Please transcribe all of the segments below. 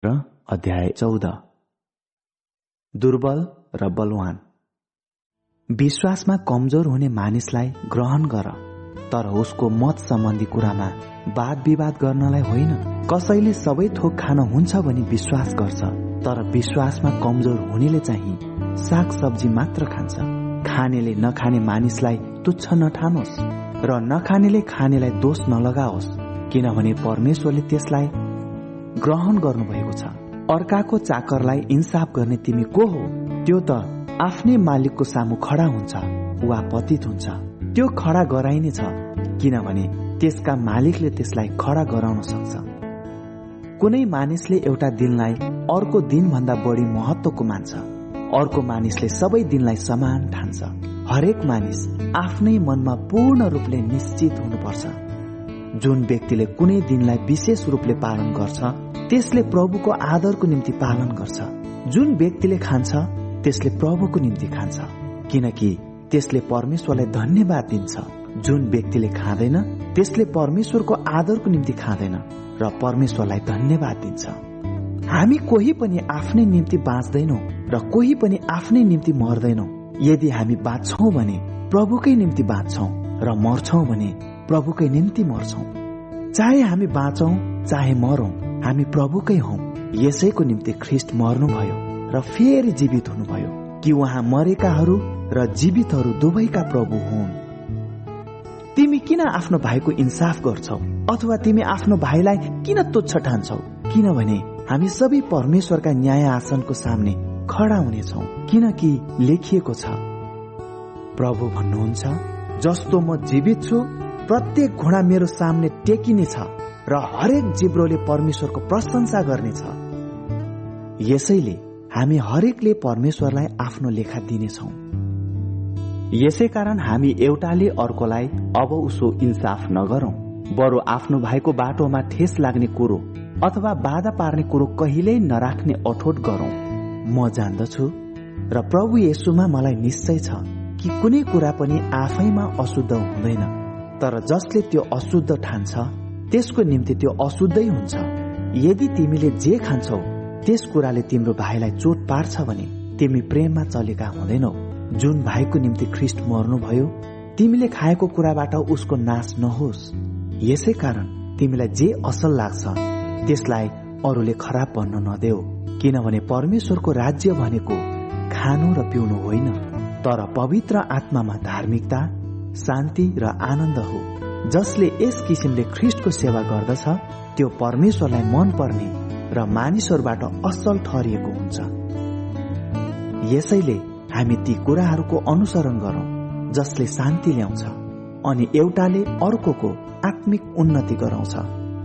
अध्याय 14। दुर्बल र बलवान। विश्वासमा कमजोर हुने मानिसलाई ग्रहण गर, तर उसको मत सम्बन्धी कुरामा वाद विवाद गर्नलाई होइन। कसैले सबै थोक खान हुन्छ भनी विश्वास गर्छ, तर विश्वासमा कमजोर हुनेले चाहिँ साग सब्जी मात्र खान्छ। खानेले नखाने मानिसलाई तुच्छ नठानोस् र नखानेले खानेलाई दोष नलगाओस्, किनभने परमेश्वरले त्यसलाई ग्रहण गर्नुभएको छ। अर्काको चाकरलाई इन्साफ गर्ने तिमी को हो? त्यो त आफ्नै मालिकको सामु खडा हुन्छ वा पतित हुन्छ। त्यो खडा गराइनेछ, किनभने त्यसका मालिकले त्यसलाई खडा गराउन सक्छ। कुनै मानिसले एउटा दिनलाई अर्को दिनभन्दा बढी महत्त्वको मान्छ, अर्को मानिसले सबै दिनलाई समान ठान्छ। हरेक मानिस आफ्नै मनमा पूर्ण रूपले निश्चित हुनुपर्छ। जुन व्यक्तिले कुनै दिनलाई विशेष रूपले पालन गर्छ, त्यसले प्रभुको आदरको निम्ति पालन गर्छ। जुन व्यक्तिले खान्छ, त्यसले प्रभुको निम्ति खान्छ, किनकि त्यसले परमेश्वरलाई धन्यवाद दिन्छ। जुन व्यक्तिले खाँदैन, त्यसले परमेश्वरको आदरको निम्ति खाँदैन र परमेश्वरलाई धन्यवाद दिन्छ। हामी कोही पनि आफ्नै निम्ति बाँच्दैनौँ र कोही पनि आफ्नै निम्ति मर्दैनौँ। यदि हामी बाँच्छौँ भने प्रभुकै निम्ति बाँच्छौँ र मर्छौँ भने प्रभुकै निम्ति मर्छौँ। चाहे हामी बाँचौँ चाहे मरौँ, हामी प्रभुकै हौँ। यसैको निम्ति ख्रीष्ट मर्नुभयो र फेरि जीवित हुनुभयो, कि उहाँ मरेकाहरू र जीवितहरू दुवैका प्रभु हुन्। तिमी किन आफ्नो भाइको इन्साफ गर्छौ, अथवा तिमी आफ्नो भाइलाई किन तुच्छ ठान्छौ? किनभने हामी सबै परमेश्वरका न्याय आसनको सामने खडा हुनेछौँ, किनकि लेखिएको छ, प्रभु भन्नुहुन्छ, जस्तो म जीवित छु, प्रत्येक घुँडा मेरो सामने टेकिनेछ र हरेक जिब्रोले परमेश्वरको प्रशंसा गर्नेछ। यसैले हामी हरेकले परमेश्वरलाई आफ्नो लेखा दिनेछौँ। यसै कारण हामी एउटाले अर्कोलाई अब उसो इन्साफ नगरौं, बरु आफ्नो भाइको बाटोमा ठेस लाग्ने कुरो अथवा बाधा पार्ने कुरो कहिल्यै नराख्ने अठोट गरौं। म जान्दछु र प्रभु येशूमा मलाई निश्चय छ कि कुनै कुरा पनि आफैमा अशुद्ध हुँदैन, तर जसले त्यो अशुद्ध ठान्छ त्यसको निम्ति त्यो अशुद्धै हुन्छ। यदि तिमीले जे खान्छौ त्यस कुराले तिम्रो भाइलाई चोट पार्छ भने तिमी प्रेममा चलेका हुँदैनौ। जुन भाइको निम्ति ख्रीष्ट मर्नुभयो, तिमीले खाएको कुराबाट उसको नाश नहोस्। यसै कारण तिमीलाई जे असल लाग्छ त्यसलाई अरूले खराब भन्न नदेऊ, किनभने परमेश्वरको राज्य भनेको खानु र पिउनु होइन, तर पवित्र आत्मामा धार्मिकता, शान्ति र आनन्द हो। जसले यस किसिमले ख्रीष्टको सेवा गर्दछ, त्यो परमेश्वरलाई मन पर्ने र मानिसहरूबाट असल ठहरिएको हुन्छ। यसैले हामी ती कुराहरूको अनुसरण गरौं जसले शान्ति ल्याउँछ अनि एउटाले अर्कोको आत्मिक उन्नति गराउँछ।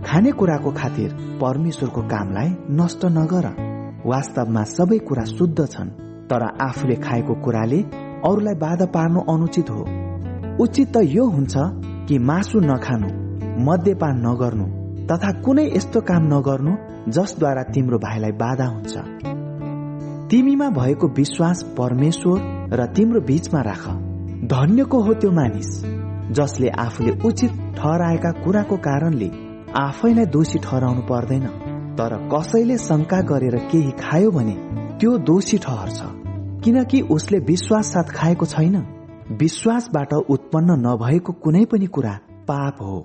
खानेकुराको खातिर परमेश्वरको कामलाई नष्ट नगर। वास्तवमा सबै कुरा शुद्ध छन्, तर आफूले खाएको कुराले अरूलाई बाधा पार्नु अनुचित हो। उचित त यो हुन्छ कि मासु नखानु, मद्यपान नगर्नु तथा कुनै यस्तो काम नगर्नु जसद्वारा तिम्रो भाइलाई बाधा हुन्छ। तिमीमा भएको विश्वास परमेश्वर र तिम्रो बीचमा राख। धन्यको हो त्यो मानिस जसले आफूले उचित ठहराएका कुराको कारणले आफैलाई दोषी ठहराउनु पर्दैन, तर कसैले शंका गरेर केही खायो भने त्यो दोषी ठहर्छ, किनकि उसले विश्वास साथ खाएको छैन। विश्वासबाट उत्पन्न नभएको कुनै पनि कुरा पाप हो।